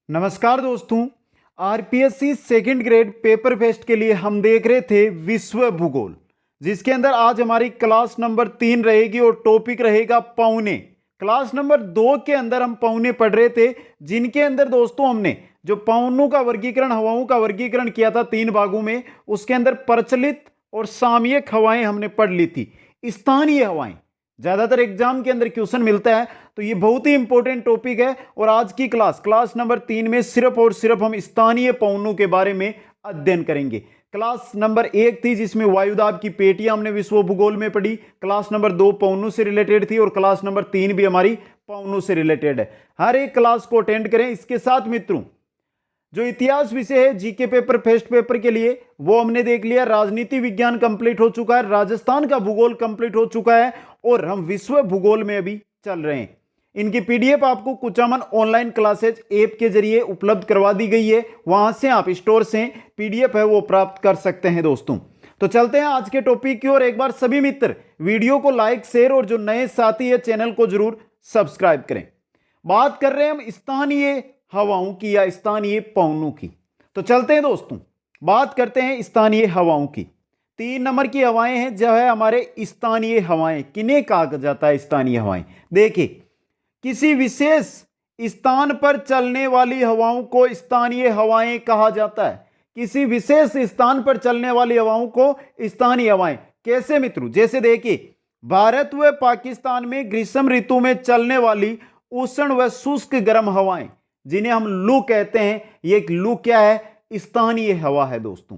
नमस्कार दोस्तों। RPSC second grade paper fest के लिए हम देख रहे थे विश्व भूगोल, जिसके अंदर आज हमारी क्लास नंबर 3 रहेगी और टॉपिक रहेगा पौने। क्लास नंबर 2 के अंदर हम पौने पढ़ रहे थे, जिनके अंदर दोस्तों हमने जो पौनों का वर्गीकरण, हवाओं का वर्गीकरण किया था 3 भागों में। उसके अंदर प्रचलित और सामयिक हवाएं हमने पढ़ ली थी। स्थानीय हवाएं ज्यादातर एग्जाम के अंदर क्वेश्चन मिलता है, तो ये बहुत ही इंपॉर्टेंट टॉपिक है। और आज की क्लास नंबर 3 में सिर्फ और सिर्फ हम स्थानीय पवनों के बारे में अध्ययन करेंगे। क्लास नंबर 1 थी जिसमें वायुदाब की पेटियां हमने विश्व भूगोल में पढ़ी। क्लास नंबर 2 पवनों से रिलेटेड थी और क्लास नंबर 3 भी हमारी पवनों से रिलेटेड है। हर एक क्लास को अटेंड करें। इसके साथ मित्रों, जो इतिहास विषय है जीके पेपर फेस्ट पेपर के लिए, वो हमने देख लिया। राजनीति विज्ञान कंप्लीट हो चुका है, राजस्थान का भूगोल कंप्लीट हो चुका है और हम विश्व भूगोल में अभी चल रहे हैं। इनकी पीडीएफ आपको कुचामन ऑनलाइन क्लासेज ऐप के जरिए उपलब्ध करवा दी गई है। वहां से आप स्टोर से पीडीएफ है वो प्राप्त कर सकते हैं दोस्तों। तो चलते हैं आज के टॉपिक की ओर। एक बार सभी मित्र वीडियो को लाइक, शेयर और जो नए साथी है चैनल को जरूर सब्सक्राइब करें। बात कर रहे हैं हम स्थानीय हवाओं की या स्थानीय पवनों की। तो चलते हैं दोस्तों, बात करते हैं स्थानीय हवाओं की। 3 नंबर की हवाएं हैं जो है हमारे स्थानीय हवाएं। किन्हें कहा जाता है स्थानीय हवाएं? देखिए, किसी विशेष स्थान पर चलने वाली हवाओं को स्थानीय हवाएं कहा जाता है। किसी विशेष स्थान पर चलने वाली हवाओं को स्थानीय हवाएं। कैसे मित्रों? जैसे देखिए, भारत व पाकिस्तान में ग्रीष्म ऋतु में चलने वाली उष्ण व शुष्क गर्म हवाएं, जिन्हें हम लू कहते हैं। ये एक लू क्या है? स्थानीय हवा है दोस्तों।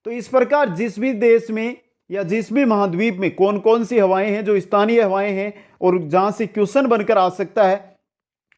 तो इस प्रकार जिस भी देश में या जिस भी महाद्वीप में कौन कौन सी हवाएं हैं जो स्थानीय हवाएं हैं और जहां से क्वेश्चन बनकर आ सकता है,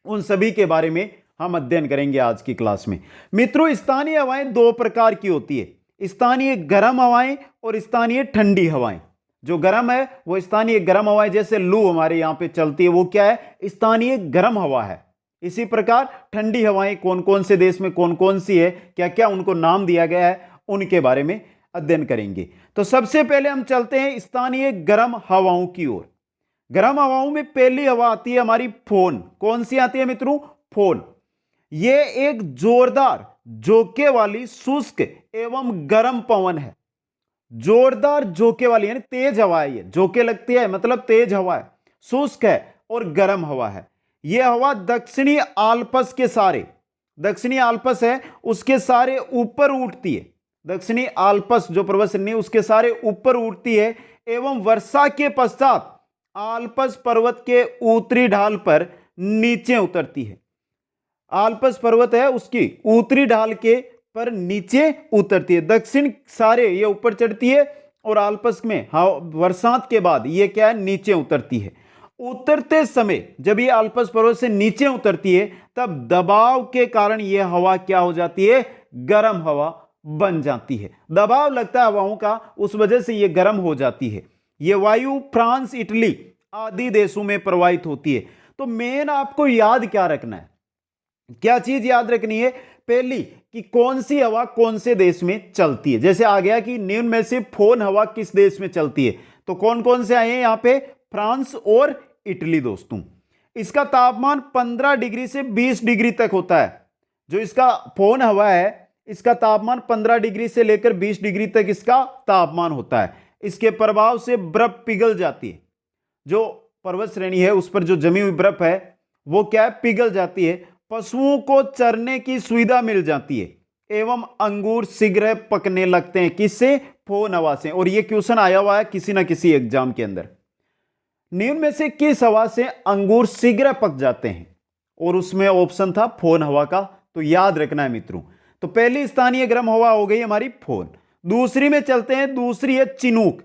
उन सभी के बारे में हम अध्ययन करेंगे आज की क्लास में। मित्रों, स्थानीय हवाएं 2 प्रकार की होती है, स्थानीय गर्म हवाएं और स्थानीय ठंडी हवाएं। जो गर्म है वो स्थानीय गर्म हवाएं, जैसे लू हमारे यहां पे चलती है, वो क्या है? स्थानीय गर्म हवा है। इसी प्रकार ठंडी हवाएं कौन कौन से देश में कौन कौन सी है, क्या क्या उनको नाम दिया गया है, उनके बारे में अध्ययन करेंगे। तो सबसे पहले हम चलते हैं स्थानीय गर्म हवाओं की ओर। गर्म हवाओं में पहली हवा आती है हमारी फोन। कौन सी आती है मित्रों? फोन। यह एक जोरदार झोंके वाली शुष्क एवं गर्म पवन है। जोरदार झोंके वाली यानी तेज हवा है। ये झोंके लगती है मतलब तेज हवा है, शुष्क है और गर्म हवा है। यह हवा दक्षिणी आल्प्स के सारे, दक्षिणी आल्प्स है उसके सारे ऊपर उठती है। दक्षिणी आल्प्स जो पर्वत श्रेणी उसके सारे ऊपर उठती है एवं वर्षा के पश्चात आल्प्स पर्वत के उत्तरी ढाल पर नीचे उतरती है। आल्प्स पर्वत है उसकी उत्तरी ढाल के पर नीचे उतरती है। दक्षिण सारे ये ऊपर चढ़ती है और आल्प्स में बरसात के बाद ये क्या है? नीचे उतरती है। उतरते समय जब ये आल्प्स पर्वत से नीचे उतरती है, तब दबाव के कारण यह हवा क्या हो जाती है? गर्म हवा बन जाती है। दबाव लगता है हवाओं का, उस वजह से यह गर्म हो जाती है। यह वायु फ्रांस, इटली आदि देशों में प्रवाहित होती है। तो मेन आपको याद क्या रखना है? क्या चीज याद रखनी है? पहली कि कौन सी हवा कौन से देश में चलती है। जैसे आ गया कि निम्न में से फोन हवा किस देश में चलती है, तो कौन कौन से आए हैं यहां पे? फ्रांस और इटली दोस्तों। इसका तापमान 15 डिग्री से 20 डिग्री तक होता है। जो इसका फोन हवा है, इसका तापमान 15 डिग्री से लेकर 20 डिग्री तक इसका तापमान होता है। इसके प्रभाव से बर्फ पिघल जाती है। जो पर्वत श्रेणी है उस पर जो जमी हुई बर्फ है वो क्या है? पिघल जाती है। पशुओं को चरने की सुविधा मिल जाती है एवं अंगूर शीघ्र पकने लगते हैं। किससे? फोन हवा से। और यह क्वेश्चन आया हुआ है किसी ना किसी एग्जाम के अंदर। निम्न में से किस हवा से अंगूर शीघ्र पक जाते हैं? और उसमें ऑप्शन था फोन हवा का। तो याद रखना है मित्रों। तो पहली स्थानीय गर्म हवा हो गई हमारी फोन। दूसरी में चलते हैं, दूसरी है चिनूक।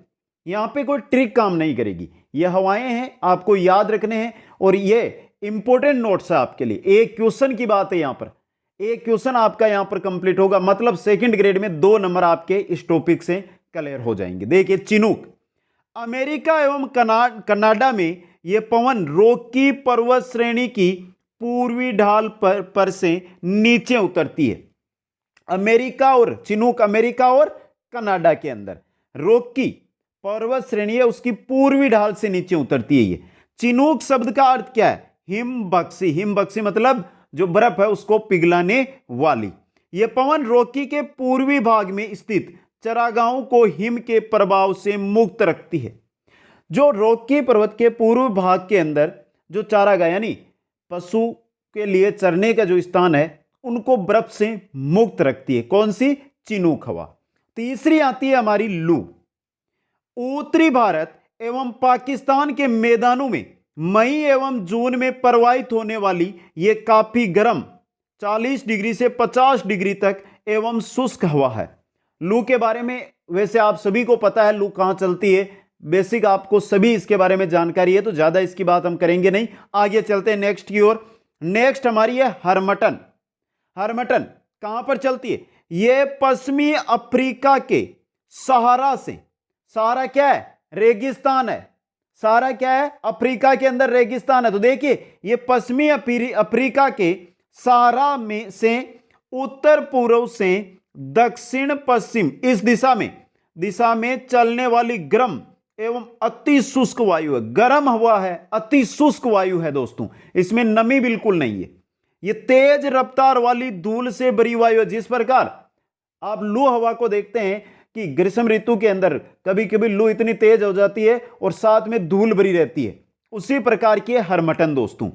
यहां पे कोई ट्रिक काम नहीं करेगी, ये हवाएं हैं, आपको याद रखने हैं और ये इंपॉर्टेंट नोट्स है आपके लिए। एक क्वेश्चन की बात है यहां पर, एक क्वेश्चन आपका यहां पर कंप्लीट होगा, मतलब सेकंड ग्रेड में 2 नंबर आपके इस टॉपिक से क्लियर हो जाएंगे। देखिए, चिनूक अमेरिका एवं कनाडा में यह पवन रॉकी पर्वत श्रेणी की पूर्वी ढाल पर से नीचे उतरती है। अमेरिका और चिनूक, अमेरिका और कनाडा के अंदर रॉकी पर्वत श्रेणी है उसकी पूर्वी ढाल से नीचे उतरती है। ये चिनूक शब्द का अर्थ क्या है? हिम बक्सी। हिम बक्सी मतलब जो बर्फ है उसको पिघलाने वाली। यह पवन रॉकी के पूर्वी भाग में स्थित चरागाहों को हिम के प्रभाव से मुक्त रखती है। जो रॉकी पर्वत के पूर्व भाग के अंदर जो चारागाह यानी पशु के लिए चरने का जो स्थान है उनको बर्फ से मुक्त रखती है। कौन सी? चिनूक हवा। तीसरी आती है हमारी लू। उत्तरी भारत एवं पाकिस्तान के मैदानों में मई एवं जून में प्रवाहित होने वाली यह काफी गर्म 40 डिग्री से 50 डिग्री तक एवं शुष्क हवा है। लू के बारे में वैसे आप सभी को पता है लू कहां चलती है, बेसिक आपको सभी इसके बारे में जानकारी है, तो ज्यादा इसकी बात हम करेंगे नहीं। आगे चलते हैं नेक्स्ट की ओर। नेक्स्ट हमारी है हरमटन। हरमटन कहां पर चलती है? यह पश्चिमी अफ्रीका के सहारा से, सहारा क्या है? रेगिस्तान है। सहारा क्या है? अफ्रीका के अंदर रेगिस्तान है। तो देखिए यह पश्चिमी अफ्रीका के सहारा में से उत्तर पूर्व से दक्षिण पश्चिम इस दिशा में चलने वाली गर्म एवं अति शुष्क वायु है। गर्म हवा है, अति शुष्क वायु है दोस्तों, इसमें नमी बिल्कुल नहीं है। यह तेज रफ्तार वाली धूल से भरी वायु है। जिस प्रकार आप लू हवा को देखते हैं कि ग्रीष्म ऋतु के अंदर कभी कभी लू इतनी तेज हो जाती है और साथ में धूल भरी रहती है, उसी प्रकार की हरमटन दोस्तों।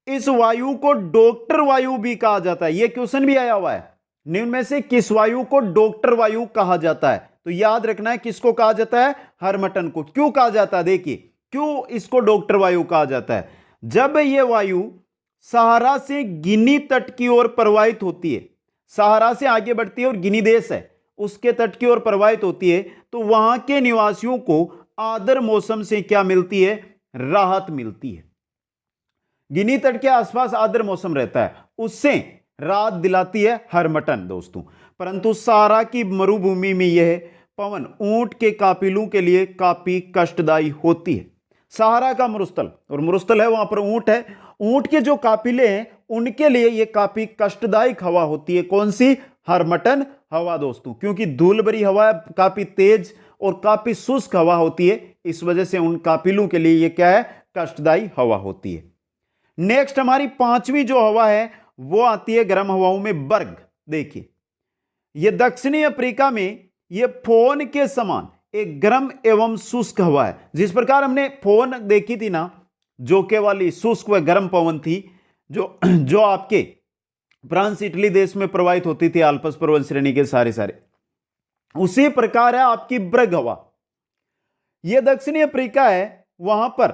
इस वायु को डॉक्टर वायु भी कहा जाता है। यह क्वेश्चन भी आया हुआ है, निम्न में से किस वायु को डॉक्टर वायु कहा जाता है? तो याद रखना है किसको कहा जाता है? हरमटन को। क्यों कहा जाता है? देखिए क्यों इसको डॉक्टर वायु कहा जाता है। जब यह वायु सहारा से गिनी तट की ओर प्रवाहित होती है, सहारा से आगे बढ़ती है और गिनी देश है उसके तट की ओर प्रवाहित होती है, तो वहां के निवासियों को आर्द्र मौसम से क्या मिलती है? राहत मिलती है। गिनी तट के आसपास आर्द्र मौसम रहता है, उससे राहत दिलाती है हरमटन दोस्तों। परंतु सहारा की मरुभूमि में यह पवन ऊंट के काफिलों के लिए काफी कष्टदायी होती है। सहारा का मरुस्थल, और मरुस्थल है वहां पर ऊंट है, ऊंट के जो काफिले हैं उनके लिए यह काफी कष्टदायक हवा होती है। कौन सी? हरमटन हवा दोस्तों, क्योंकि धूल भरी हवा काफी तेज और काफी शुष्क हवा होती है, इस वजह से उन काफिलों के लिए यह क्या है? कष्टदायी हवा होती है। नेक्स्ट हमारी पांचवी जो हवा है वो आती है गर्म हवाओं में बर्ग। देखिए यह दक्षिणी अफ्रीका में यह फोन के समान एक गर्म एवं शुष्क हवा है। जिस प्रकार हमने फोन देखी थी ना, जोके वाली शुष्क व गर्म पवन थी, जो आपके फ्रांस इटली देश में प्रवाहित होती थी आल्प्स पर्वत श्रेणी के सारे, उसी प्रकार है आपकी बर्ग हवा। यह दक्षिणी अफ्रीका है, वहां पर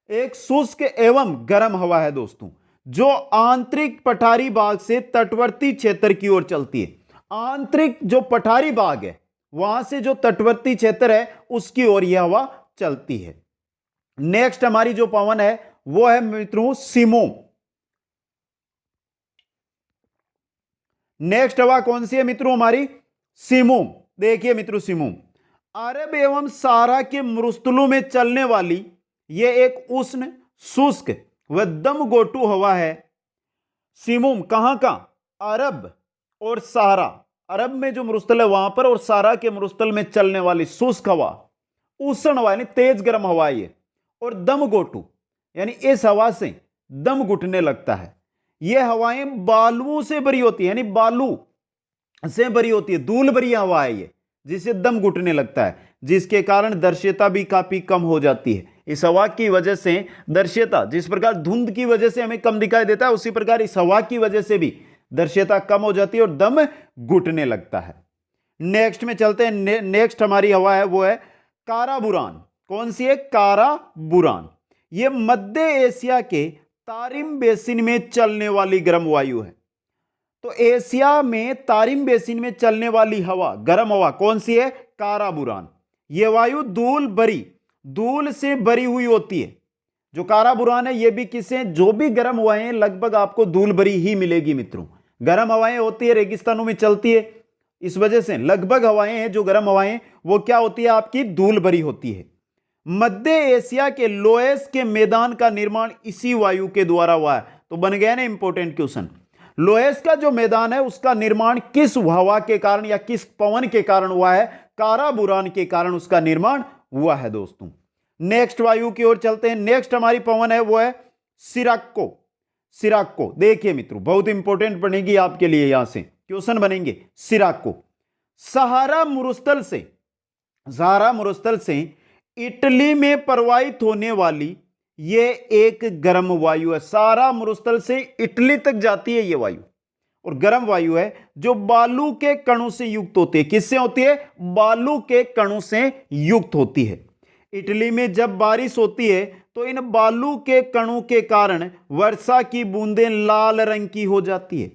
एक शुष्क एवं गर्म हवा है दोस्तों, जो आंतरिक पठारी भाग से तटवर्ती क्षेत्र की ओर चलती है। आंतरिक जो पठारी भाग है वहां से जो तटवर्ती क्षेत्र है उसकी ओर यह हवा चलती है। नेक्स्ट हमारी जो पवन है वो है मित्रों सिमोम। नेक्स्ट हवा कौन सी है मित्रों? हमारी सिमोम। देखिए मित्रों सिमोम अरब एवं सहारा के मरुस्थलों में चलने वाली यह एक उष्ण शुष्क व दमघोटू हवा है। सिमोम कहां का? अरब और सहारा, अरब में जो मरुस्थल है वहां पर और सहारा के मरुस्थल में चलने वाली शुष्क हवा, उष्ण हवा यानी तेज गर्म हवा है, और दमघोटू यानी इस हवा से दम घुटने लगता है। यह हवाएं बालुओं से भरी होती है, यानी बालू से भरी होती है, धूल भरी हवा है ये, जिससे दम घुटने लगता है, जिसके कारण दृश्यता भी काफी कम हो जाती है। इस हवा की वजह से दृश्यता, जिस प्रकार धुंध की वजह से हमें कम दिखाई देता है, उसी प्रकार इस हवा की वजह से भी दृश्यता कम हो जाती है और दम घुटने लगता है। नेक्स्ट में चलते हैं। नेक्स्ट हमारी हवा है वो है काराबुरान। कौन सी है? काराबुरान। यह मध्य एशिया के तारिम बेसिन में चलने वाली गर्म वायु है। तो एशिया में तारिम बेसिन में चलने वाली हवा, गर्म हवा कौन सी है? काराबुरान। यह वायु धूल से भरी हुई होती है। जो काराबुरान है यह भी किसे, जो भी गर्म हवाएं हैं लगभग आपको धूल भरी ही मिलेगी मित्रों। गर्म हवाएं होती है, रेगिस्तानों में चलती है, इस वजह से लगभग हवाएं हैं जो गर्म हवाएं वो क्या होती है? आपकी धूल भरी होती है। मध्य एशिया के लोएस के मैदान का निर्माण इसी वायु के द्वारा हुआ है। तो बन गया ना इंपॉर्टेंट क्वेश्चन। लोएस का जो मैदान है उसका निर्माण किस हवा के कारण या किस पवन के कारण हुआ है? काराबुरान के कारण उसका निर्माण हुआ है दोस्तों। नेक्स्ट वायु की ओर चलते हैं। नेक्स्ट हमारी पवन है वो है सिराक्को। सिराको। देखिए मित्रों, बहुत इंपॉर्टेंट बनेगी आपके लिए, यहां से क्वेश्चन बनेंगे। सिराको सहारा मुरुस्तल से इटली में प्रवाहित होने वाली यह एक गर्म वायु है। सहारा मुरुस्तल से इटली तक जाती है यह वायु, और गर्म वायु है जो बालू के कणों से युक्त होती है। किससे होती है? बालू के कणों से युक्त होती है। इटली में जब बारिश होती है तो इन बालू के कणों के कारण वर्षा की बूंदें लाल रंग की हो जाती है।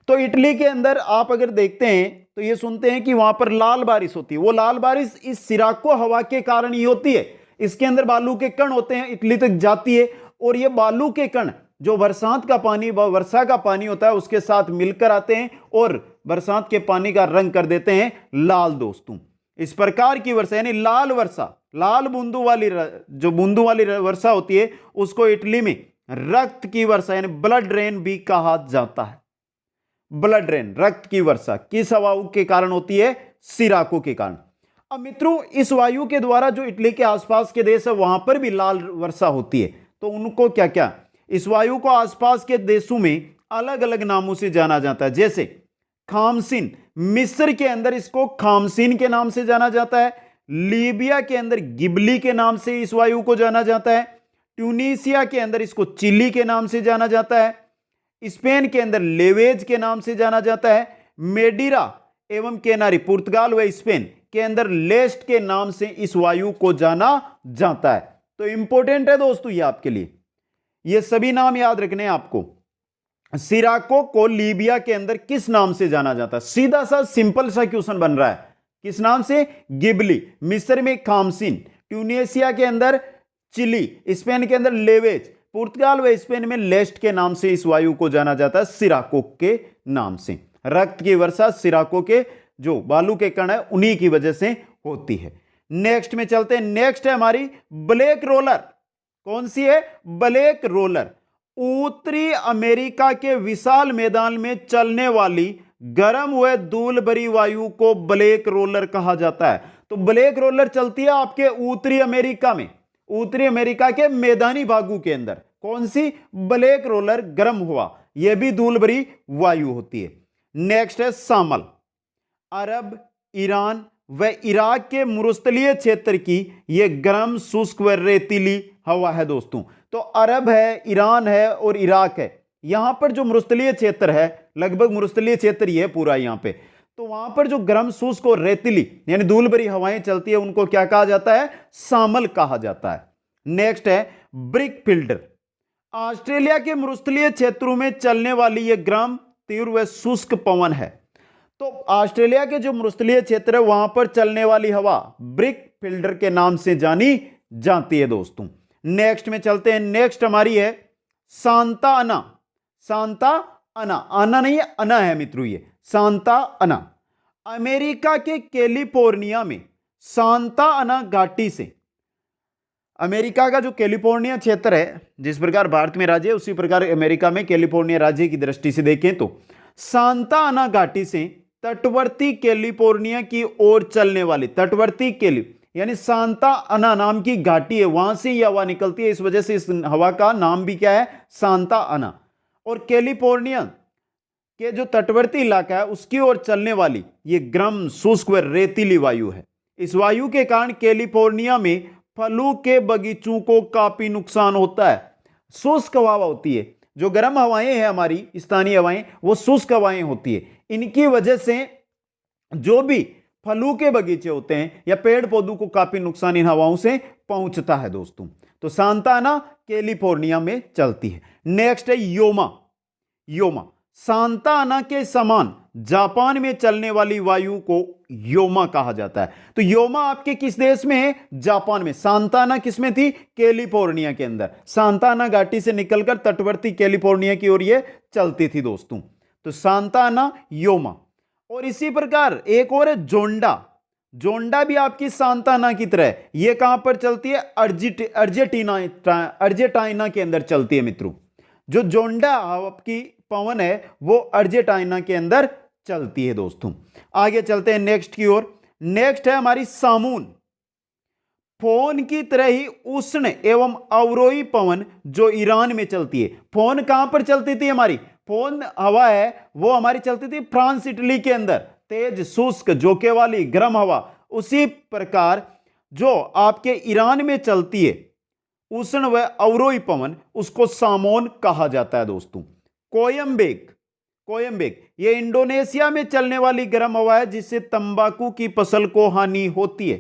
तो इटली के अंदर आप अगर देखते हैं तो ये सुनते हैं कि वहां पर लाल बारिश होती है। वो लाल बारिश इस सिराको हवा के कारण ही होती है। इसके अंदर बालू के कण होते हैं, इटली तक जाती है, और ये बालू के कण जो बरसात का पानी, वर्षा का पानी होता है, उसके साथ मिलकर आते हैं और बरसात के पानी का रंग कर देते हैं लाल दोस्तों। इस प्रकार की वर्षा यानी लाल वर्षा, लाल बूंदों वाली जो बूंदों वाली वर्षा होती है उसको इटली में रक्त की वर्षा यानी ब्लड रेन भी कहा जाता है। ब्लड रेन, रक्त की वर्षा किस हवाओं के कारण होती है? सिराको के कारण। अब मित्रों, इस वायु के द्वारा जो इटली के आसपास के देश है वहां पर भी लाल वर्षा होती है। तो उनको क्या क्या, इस वायु को आसपास के देशों में अलग अलग नामों से जाना जाता है। जैसे खामसिन, मिस्र के अंदर इसको खामसिन के नाम से जाना जाता है। लीबिया के अंदर गिबली के नाम से इस वायु को जाना जाता है। ट्यूनीसिया के अंदर इसको चिली के नाम से जाना जाता है। स्पेन के अंदर लेवेज के नाम से जाना जाता है। मेडिरा एवं केनारी, पुर्तगाल व स्पेन के अंदर लेस्ट के नाम से इस वायु को जाना जाता है। तो इंपॉर्टेंट है दोस्तों ये आपके लिए, ये सभी नाम याद रखने हैं आपको। सिराको को लीबिया के अंदर किस नाम से जाना जाता है? सीधा सा सिंपल सा क्वेश्चन बन रहा है। किस नाम से? गिबली। मिस्र में खामसिन, ट्यूनीसिया के अंदर चिली, स्पेन के अंदर लेवेज, पुर्तगाल व स्पेन में लेस्ट के नाम से इस वायु को जाना जाता है, सिराको के नाम से। रक्त की वर्षा सिराको के जो बालू के कण है उन्हीं की वजह से होती है। नेक्स्ट में चलते हैं। नेक्स्ट है हमारी ब्लैक रोलर। कौन सी है? Black roller. उत्तरी अमेरिका के विशाल मैदान में चलने वाली गर्म व धूल भरी वायु को ब्लैक रोलर कहा जाता है। तो ब्लैक रोलर चलती है आपके उत्तरी अमेरिका में, उत्तरी अमेरिका के मैदानी भागों के अंदर। कौन सी? ब्लैक रोलर, गर्म हवा, यह भी धूल भरी वायु होती है। नेक्स्ट है शामल। अरब, ईरान व इराक के मरुस्थलीय क्षेत्र की यह गर्म, शुष्क व रेतीली हवा है दोस्तों। तो अरब है, ईरान है और इराक है, यहां पर जो मरुस्थलीय क्षेत्र है, लगभग मरुस्थलीय क्षेत्र ही है पूरा यहां पे, तो वहां पर जो गर्म, शुष्क और रेतीली यानी धूल भरी हवाएं चलती है उनको क्या कहा जाता है? शामल कहा जाता है। नेक्स्ट है ब्रिक फिल्डर। ऑस्ट्रेलिया के मरुस्थलीय क्षेत्रों में चलने वाली यह गर्म, तीव्र व शुष्क पवन है। तो ऑस्ट्रेलिया के जो मरुस्थलीय क्षेत्र है वहां पर चलने वाली हवा ब्रिक फिल्डर के नाम से जानी जाती है दोस्तों। नेक्स्ट में चलते हैं। नेक्स्ट हमारी है सांता अना। सांता अना, आना नहीं है, अना है मित्रों, ये सांता अना। अमेरिका के कैलिफोर्निया में सांता अना घाटी से, अमेरिका का जो कैलिफोर्निया क्षेत्र है, जिस प्रकार भारत में राज्य है उसी प्रकार अमेरिका में कैलिफोर्निया राज्य की दृष्टि से देखें तो सांता अना घाटी से तटवर्ती कैलिफोर्निया की ओर चलने वाली, तटवर्ती यानी सांता अना नाम की घाटी है, वहां से यह हवा निकलती है। इस वजह से इस हवा का नाम भी क्या है? सांता अना। और कैलिफोर्निया के जो तटवर्ती इलाका है उसकी ओर चलने वाली ये गर्म, शुष्क व रेतीली वायु है। इस वायु के कारण कैलिफोर्निया में फलों के बगीचों को काफी नुकसान होता है। शुष्क हवा होती है, जो गर्म हवाएं हैं हमारी स्थानीय हवाएं, वो शुष्क हवाएं होती है। इनकी वजह से जो भी फलों के बगीचे होते हैं या पेड़ पौधों को काफी नुकसान इन हवाओं से पहुंचता है दोस्तों। तो सांता अना कैलिफोर्निया में चलती है। नेक्स्ट है योमा। योमा सांता अना के समान जापान में चलने वाली वायु को योमा कहा जाता है। तो योमा आपके किस देश में है? जापान में। सांता अना किस में थी? कैलिफोर्निया के अंदर। सांता अना घाटी से निकलकर तटवर्ती कैलिफोर्निया की ओर ये चलती थी दोस्तों। तो सांता अना, योमा। और इसी प्रकार एक और है जोंडा। जोंडा भी आपकी सांता अना की तरह, ये कहां पर चलती है? अर्जेंटीना के अंदर चलती है मित्रों। जो जोंडा आपकी पवन है वो अर्जेंटीना के अंदर चलती है दोस्तों। आगे चलते हैं नेक्स्ट की ओर। नेक्स्ट है हमारी सामून। फोन की तरह ही उष्ण एवं अवरोही पवन जो ईरान में चलती है। फोन कहां पर चलती थी हमारी? फोन हवा है वो हमारी चलती थी फ्रांस इटली के अंदर, तेज शुष्क झोंके वाली गर्म हवा। उसी प्रकार जो आपके ईरान में चलती है उष्ण व अवरोही पवन, उसको सामोन कहा जाता है दोस्तों। कोयम्बेक, कोयम्बेक ये इंडोनेशिया में चलने वाली गर्म हवा है जिससे तंबाकू की फसल को हानि होती है।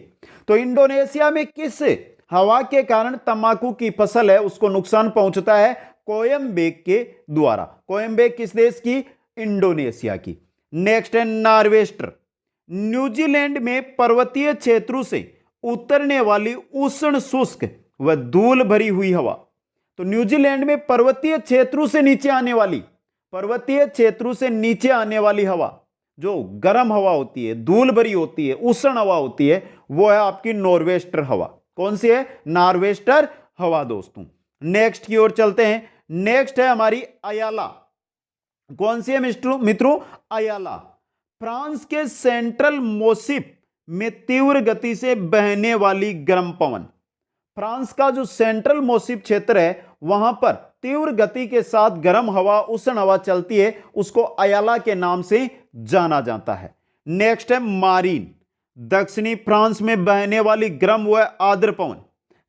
तो इंडोनेशिया में किस हवा के कारण तंबाकू की फसल है उसको नुकसान पहुंचता है? कोयम्बेक के द्वारा। कोयम्बेक किस देश की? इंडोनेशिया की। नेक्स्ट है नॉर्वेस्टर, न्यूजीलैंड में पर्वतीय क्षेत्रों से उतरने वाली उष्ण शुष्क व धूल भरी हुई हवा। तो न्यूजीलैंड में पर्वतीय क्षेत्रों से नीचे आने वाली, पर्वतीय क्षेत्रों से नीचे आने वाली हवा जो गर्म हवा होती है, धूल भरी होती है, उष्ण हवा होती है, वो है आपकी नॉर्वेस्टर हवा। कौन सी है? नॉर्वेस्टर हवा दोस्तों। नेक्स्ट की ओर चलते हैं। नेक्स्ट है हमारी अयाला। कौन सी है मित्रों? अयाला फ्रांस के सेंट्रल मोसिप में तीव्र गति से बहने वाली गर्म पवन। फ्रांस का जो सेंट्रल मोसिप क्षेत्र है वहां पर तीव्र गति के साथ गर्म हवा, उष्ण हवा चलती है, उसको अयाला के नाम से जाना जाता है। नेक्स्ट है मारीन, दक्षिणी फ्रांस में बहने वाली गर्म व आर्द्र पवन।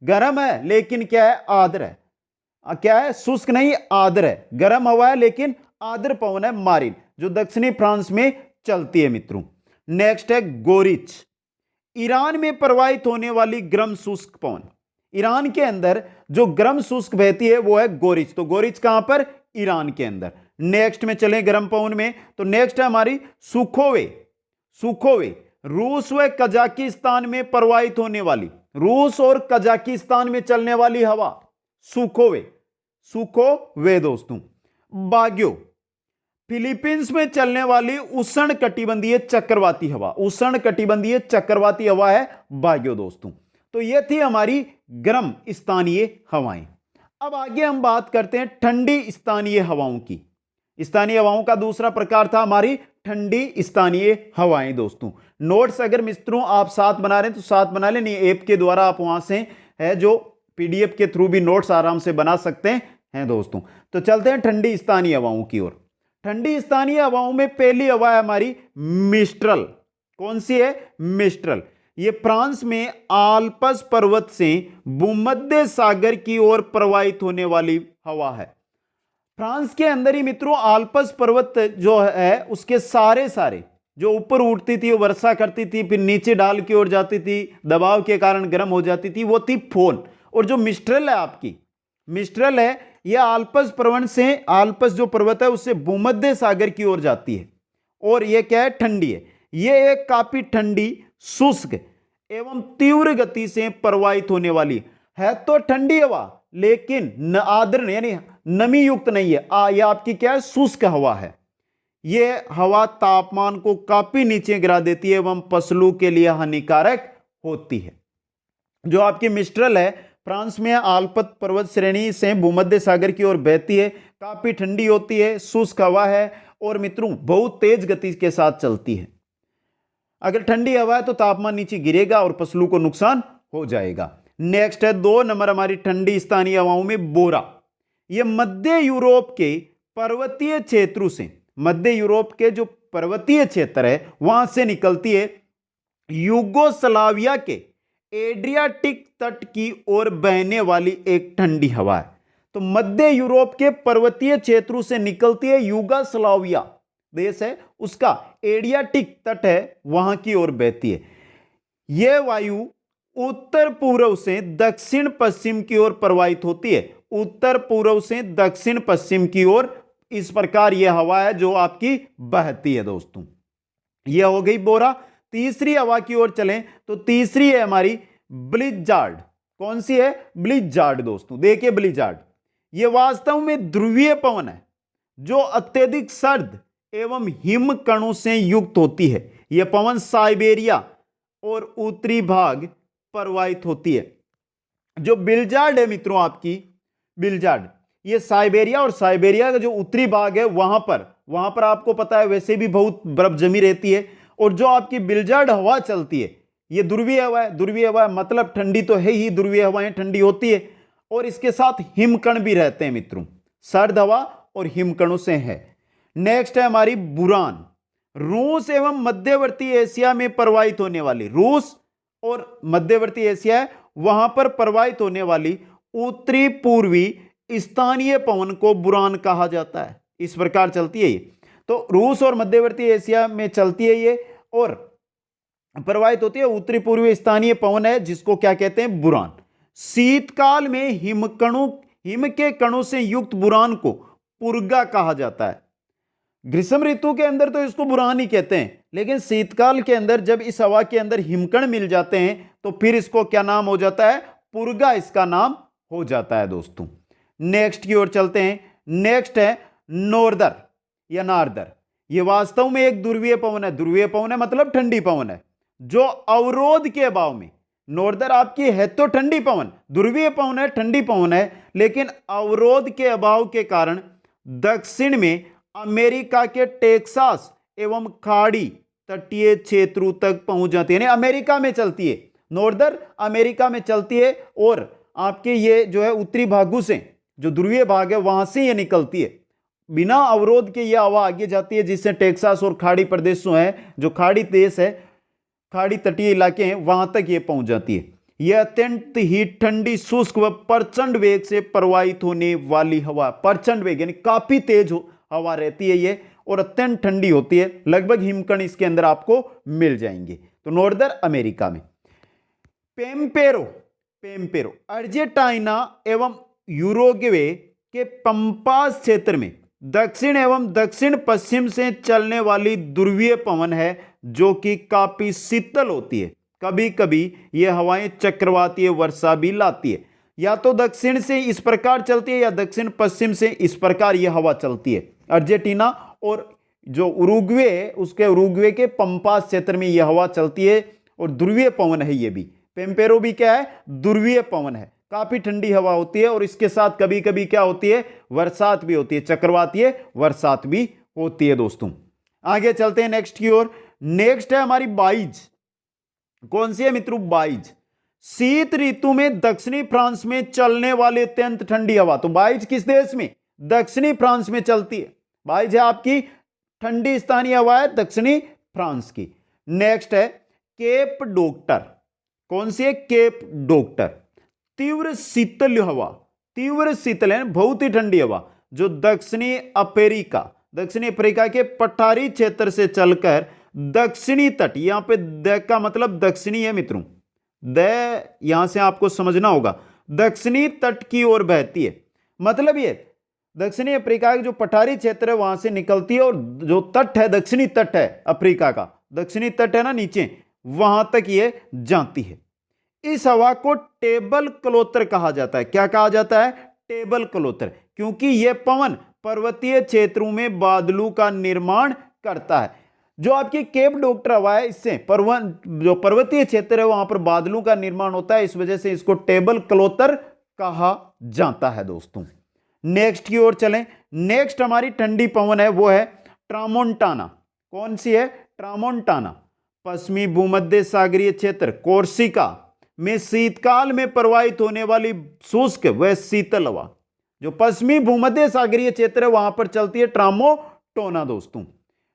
गर्म है लेकिन क्या है? आर्द्र है। क्या है? शुष्क नहीं, आर्द्र है। गर्म हवा है लेकिन आर्द्र पवन है मारीन, जो दक्षिणी फ्रांस में चलती है मित्रों। नेक्स्ट है गोरिच, ईरान में प्रवाहित होने वाली गर्म शुष्क पवन। ईरान के अंदर जो गर्म शुष्क बहती है वो है गोरिच। तो गोरिच कहां पर? ईरान के अंदर। नेक्स्ट में चलें गर्म पवन में, तो नेक्स्ट है हमारी सुखोवे। सुखोवे रूस व कजाकिस्तान में प्रवाहित होने वाली, रूस और कजाकिस्तान में चलने वाली हवा सुखोवे, सुखोवे दोस्तों। बाग्यो फिलीपींस में चलने वाली उष्ण कटिबंधीय चक्रवाती हवा, उष्ण कटिबंधीय चक्रवाती हवा है बाग्यो दोस्तों। तो ये थी हमारी गर्म स्थानीय हवाएं। अब आगे हम बात करते हैं ठंडी स्थानीय हवाओं की। स्थानीय हवाओं का दूसरा प्रकार था हमारी ठंडी स्थानीय हवाएं दोस्तों। नोट्स अगर मित्रों आप साथ बना रहे हैं तो साथ बना लें, नहीं ऐप के द्वारा आप वहां से है जो पीडीएफ के थ्रू भी नोट्स आराम से बना सकते हैं दोस्तों। तो चलते हैं ठंडी स्थानीय हवाओं की ओर। ठंडी स्थानीय हवाओं में पहली हवा है हमारी मिस्ट्रल। कौन सी है? मिस्ट्रल। ये फ्रांस में आल्प्स पर्वत से भूमध्य सागर की ओर प्रवाहित होने वाली हवा है। फ्रांस के अंदर ही मित्रों आल्प्स पर्वत जो है उसके सारे जो ऊपर उठती थी, वो वर्षा करती थी, फिर नीचे ढाल की ओर जाती थी, दबाव के कारण गर्म हो जाती थी, वो थी फोन। और जो मिस्ट्रल है आपकी, मिस्ट्रल है यह आल्प्स पर्वत से, आल्प्स जो पर्वत है उससे भूमध्य सागर की ओर जाती है और यह क्या है? ठंडी है। यह एक काफी ठंडी, शुष्क एवं तीव्र गति से प्रवाहित होने वाली है। तो ठंडी हवा लेकिन न आर्द्र यानी नमी युक्त नहीं है। यह आपकी क्या है? शुष्क हवा है। यह हवा तापमान को काफी नीचे गिरा देती है एवं फसलों के लिए हानिकारक होती है। जो आपकी मिस्ट्रल है फ्रांस में आल्प्स पर्वत श्रेणी से भूमध्य सागर की ओर बहती है, काफी ठंडी होती है, शुष्क हवा है और मित्रों बहुत तेज गति के साथ चलती है। अगर ठंडी हवा है तो तापमान नीचे गिरेगा और फसलों को नुकसान हो जाएगा। नेक्स्ट है 2 नंबर हमारी ठंडी स्थानीय हवाओं में बोरा। यह मध्य यूरोप के पर्वतीय क्षेत्रों से, मध्य यूरोप के जो पर्वतीय क्षेत्र है वहां से निकलती है, यूगोस्लाविया के एड्रियाटिक तट की ओर बहने वाली एक ठंडी हवा है। तो मध्य यूरोप के पर्वतीय क्षेत्रों से निकलती है, यूगोस्लाविया देश है उसका एड्रियाटिक तट है वहां की ओर बहती है। यह वायु उत्तर पूर्व से दक्षिण पश्चिम की ओर प्रवाहित होती है, उत्तर पूर्व से दक्षिण पश्चिम की ओर। इस प्रकार यह हवा है जो आपकी बहती है दोस्तों। यह हो गई बोरा। तीसरी हवा की ओर चलें तो तीसरी है हमारी ब्लिजार्ड। कौन सी है? ब्लिजार्ड दोस्तों। देखिए ब्लिजार्ड यह वास्तव में ध्रुवीय पवन है जो अत्यधिक सर्द एवं हिम कणों से युक्त होती है। यह पवन साइबेरिया और उत्तरी भाग प्रवाहित होती है। जो ब्लिजार्ड है मित्रों आपकी, ब्लिजार्ड ये साइबेरिया और साइबेरिया का जो उत्तरी भाग है वहां पर आपको पता है वैसे भी बहुत बर्फ जमी रहती है। और जो आपकी ब्लिजार्ड हवा चलती है ये ध्रुवीय हवा है, ध्रुवीय हवा मतलब ठंडी तो है ही, ध्रुवीय हवाएं ठंडी होती है, और इसके साथ हिमकण भी रहते हैं मित्रों, सर्द हवा और हिमकणों से है। नेक्स्ट है हमारी बुरान, रूस एवं मध्यवर्ती एशिया में प्रवाहित होने वाली, रूस और मध्यवर्ती एशिया है वहां पर प्रवाहित होने वाली उत्तरी पूर्वी स्थानीय पवन को बुरान कहा जाता है। इस प्रकार चलती है ये, तो रूस और मध्यवर्ती एशिया में चलती है ये और प्रवाहित होती है, उत्तरी पूर्वी स्थानीय पवन है जिसको क्या कहते हैं, बुरान। शीतकाल में हिम के कणों से युक्त बुरान को पुर्गा कहा जाता है। ग्रीष्म ऋतु के अंदर तो इसको बुरान ही कहते हैं, लेकिन शीतकाल के अंदर जब इस हवा के अंदर हिमकण मिल जाते हैं तो फिर इसको क्या नाम हो जाता है, पुर्गा इसका नाम हो जाता है दोस्तों। नेक्स्ट की ओर चलते हैं। नेक्स्ट है नॉर्दर या नार्दर, यह वास्तव में एक ध्रुवीय पवन है, ध्रुवीय पवन है मतलब ठंडी पवन है जो अवरोध के अभाव में, नॉर्दर आपकी है तो ठंडी पवन, ध्रुवीय पवन है, ठंडी पवन है, लेकिन अवरोध के अभाव के कारण दक्षिण में अमेरिका के टेक्सास एवं खाड़ी तटीय क्षेत्रों तक पहुंच जाती है, यानी अमेरिका में चलती है, नॉर्दर अमेरिका में चलती है और आपके ये जो है उत्तरी भागों से, जो ध्रुवीय भाग है वहां से ये निकलती है, बिना अवरोध के ये हवा आगे जाती है जिससे टेक्सास और खाड़ी प्रदेशों है, जो खाड़ी देश है, खाड़ी तटीय इलाके हैं वहां तक ये पहुंच जाती है। यह अत्यंत ही ठंडी, शुष्क व प्रचंड वेग से प्रवाहित होने वाली हवा, प्रचंड वेग यानी काफी तेज हवा रहती है ये और अत्यंत ठंडी होती है, लगभग हिमकण इसके अंदर आपको मिल जाएंगे। तो नॉर्दर अमेरिका में। पेम्पेरो, पेम्पेरो अर्जेंटीना एवं यूरुग्वे के पंपास क्षेत्र में दक्षिण एवं दक्षिण पश्चिम से चलने वाली ध्रुवीय पवन है जो कि काफी शीतल होती है। कभी कभी यह हवाएं चक्रवातीय वर्षा भी लाती है, या तो दक्षिण से इस प्रकार चलती है या दक्षिण पश्चिम से इस प्रकार यह हवा चलती है। अर्जेंटीना और जो उरुग्वे है उसके उरुग्वे के पंपास क्षेत्र में यह हवा चलती है और ध्रुवीय पवन है ये भी। पेम्पेरो भी क्या है, ध्रुवीय पवन है, काफी ठंडी हवा होती है और इसके साथ कभी कभी क्या होती है, बरसात भी होती है, चक्रवातीय बरसात भी होती है दोस्तों। आगे चलते हैं नेक्स्ट की ओर। नेक्स्ट है हमारी बाइज। कौन सी है मित्रों, बाइज, शीत ऋतु में दक्षिणी फ्रांस में चलने वाली अत्यंत ठंडी हवा। तो बाइज किस देश में, दक्षिणी फ्रांस में चलती है। बाइज है आपकी ठंडी स्थानीय हवा है दक्षिणी फ्रांस की। नेक्स्ट है केप डॉक्टर। कौन सी है, केप डॉक्टर, तीव्र शीतल हवा, तीव्र शीतल है बहुत ही ठंडी हवा जो दक्षिणी अफ्रीका के पठारी क्षेत्र से चलकर दक्षिणी तट, यहां पे द का मतलब दक्षिणी है मित्रों, द यहां से आपको समझना होगा, दक्षिणी तट की ओर बहती है। मतलब ये दक्षिणी अफ्रीका के जो पठारी क्षेत्र है वहां से निकलती है और जो तट है, दक्षिणी तट है अफ्रीका का, दक्षिणी तट है ना नीचे, वहां तक ये जाती है। इस हवा को टेबल क्लोथर कहा जाता है। क्या कहा जाता है, टेबल क्लोथर, क्योंकि यह पवन पर्वतीय क्षेत्रों में बादलों का निर्माण करता है। जो आपकी केप डॉक्टर हवा है इससे जो पर्वतीय क्षेत्र है वहां पर बादलों का निर्माण होता है, इस वजह से इसको टेबल क्लोथर कहा जाता है दोस्तों। नेक्स्ट की ओर चलें। नेक्स्ट हमारी ठंडी पवन है वो है ट्रामोंटाना। कौन सी है, ट्रामोंटाना, पश्चिमी भूमध्य सागरीय क्षेत्र कोर्सिका में शीतकाल में प्रवाहित होने वाली शुष्क व शीतल हवा, जो पश्चिमी भूमध्य सागरीय क्षेत्र है वहां पर चलती है ट्रामोंटाना दोस्तों।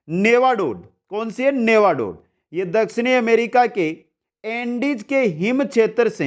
नेवाडोड, कौन सी है, नेवाडोड, ये दक्षिणी अमेरिका के एंडीज के हिम क्षेत्र से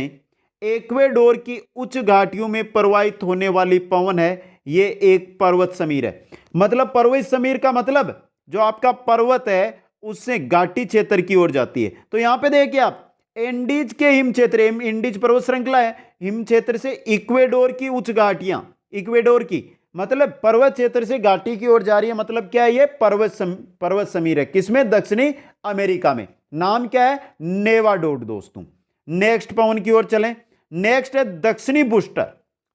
एक्वेडोर की उच्च घाटियों में प्रवाहित होने वाली पवन है। ये एक पर्वत समीर है। मतलब पर्वत समीर का मतलब जो आपका पर्वत है उससे घाटी क्षेत्र की ओर जाती है। तो यहां पे देखिए आप, एंडीज के हिम क्षेत्र, एंडीज पर्वत श्रृंखला है, हिम क्षेत्र से इक्वेडोर की उच्च घाटियां, इक्वेडोर की मतलब पर्वत क्षेत्र से घाटी की ओर जा रही है। मतलब क्या है, ये पर्वत समीर है, किसमें, दक्षिणी अमेरिका में। नाम क्या है, नेवाडोड दोस्तों। नेक्स्ट पवन की ओर चलें। नेक्स्ट है दक्षिणी बूस्टर,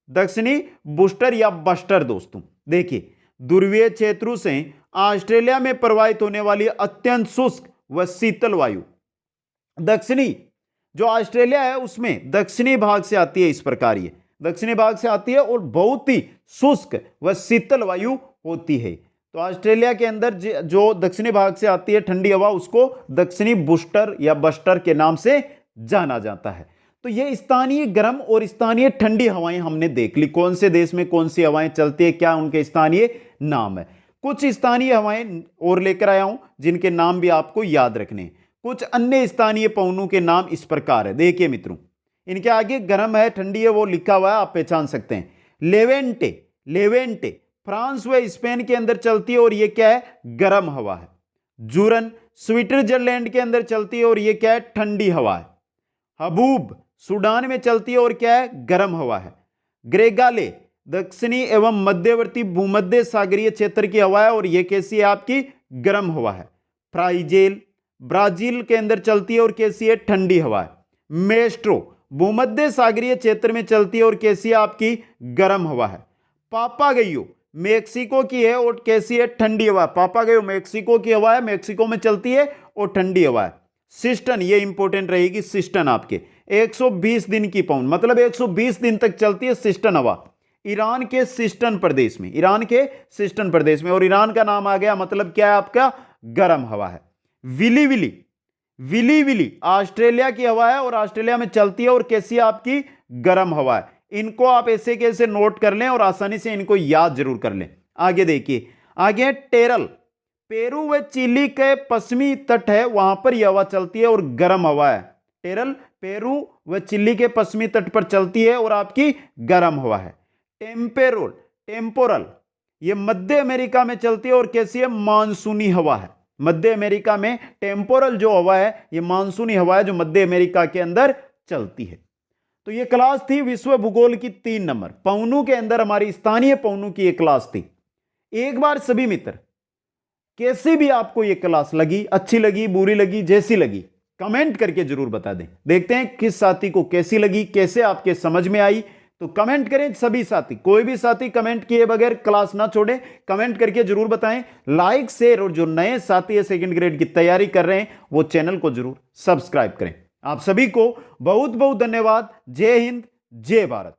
दक्षिणी बूस्टर या बस्टर दोस्तों। देखिए ध्रुवीय क्षेत्रों से ऑस्ट्रेलिया में प्रवाहित होने वाली अत्यंत शुष्क व शीतल वायु दक्षिणी जो ऑस्ट्रेलिया है उसमें दक्षिणी भाग से आती है। इस प्रकार ये दक्षिणी भाग से आती है और बहुत ही शुष्क व शीतल वायु होती है। तो ऑस्ट्रेलिया के अंदर जो दक्षिणी भाग से आती है ठंडी हवा उसको दक्षिणी बूस्टर या बस्टर के नाम से जाना जाता है। तो ये स्थानीय गर्म और स्थानीय ठंडी हवाएं हमने देख ली, कौन से देश में कौन सी हवाएं चलती है, क्या उनके स्थानीय नाम है। कुछ स्थानीय हवाएं और लेकर आया हूं जिनके नाम भी आपको याद रखने हैं। कुछ अन्य स्थानीय पवनों के नाम इस प्रकार है, देखिए मित्रों, इनके आगे गर्म है ठंडी है वो लिखा हुआ है, आप पहचान सकते हैं। लेवेंटे, लेवेंटे फ्रांस व स्पेन के अंदर चलती है और ये क्या है, गर्म हवा है। जूरन स्विट्जरलैंड के अंदर चलती है और ये क्या है, ठंडी हवा है। हबूब सूडान में चलती है और क्या है, गर्म हवा है। ग्रेगाले दक्षिणी एवं मध्यवर्ती भूमध्य सागरीय क्षेत्र की हवा है और यह कैसी है, आपकी गर्म हवा है। फ्राइजेल ब्राजील के अंदर चलती है और कैसी है, ठंडी हवा है। मेस्ट्रो भूमध्य सागरीय क्षेत्र में चलती है और कैसी है, आपकी गर्म हवा है। पापागयो मेक्सिको की है और कैसी है, ठंडी हवा। पापागयो मेक्सिको की हवा है, मेक्सिको में चलती है और ठंडी हवा है। सिस्टन, ये इंपॉर्टेंट रहेगी, सिस्टन आपके 120 दिन की पवन, मतलब 120 दिन तक चलती है सिस्टन हवा ईरान के सिस्टन प्रदेश में, ईरान के सिस्टन प्रदेश में, और ईरान का नाम आ गया, मतलब क्या है आपका, गर्म हवा है। Willy willy, willy willy Australia की हवा है और ऑस्ट्रेलिया में चलती है और कैसी है, आपकी गर्म हवा है। इनको आप ऐसे कैसे नोट कर लें और आसानी से इनको याद जरूर कर लें। आगे देखिए, आगे टेरल, पेरू व चिली के पश्चिमी तट है, वहां पर यह हवा चलती है और गर्म हवा है। टेरल पेरू व चिली के पश्चिमी तट पर चलती है और आपकी गर्म हवा है। टेम्पेरोल, टेम्पोरल ये मध्य अमेरिका में चलती है और कैसी है, मानसूनी हवा है। मध्य अमेरिका में टेम्पोरल जो हवा है ये मानसूनी हवा है जो मध्य अमेरिका के अंदर चलती है। तो ये क्लास थी विश्व भूगोल की 3 नंबर पवनों के अंदर, हमारी स्थानीय पवनों की एक क्लास थी। एक बार सभी मित्र कैसी भी आपको ये क्लास लगी, अच्छी लगी, बुरी लगी, जैसी लगी, कमेंट करके जरूर बता दें। देखते हैं किस साथी को कैसी लगी, कैसे आपके समझ में आई, तो कमेंट करें सभी साथी। कोई भी साथी कमेंट किए बगैर क्लास ना छोड़े, कमेंट करके जरूर बताएं। लाइक शेयर, और जो नए साथी है सेकंड ग्रेड की तैयारी कर रहे हैं वो चैनल को जरूर सब्सक्राइब करें। आप सभी को बहुत बहुत धन्यवाद। जय हिंद, जय भारत।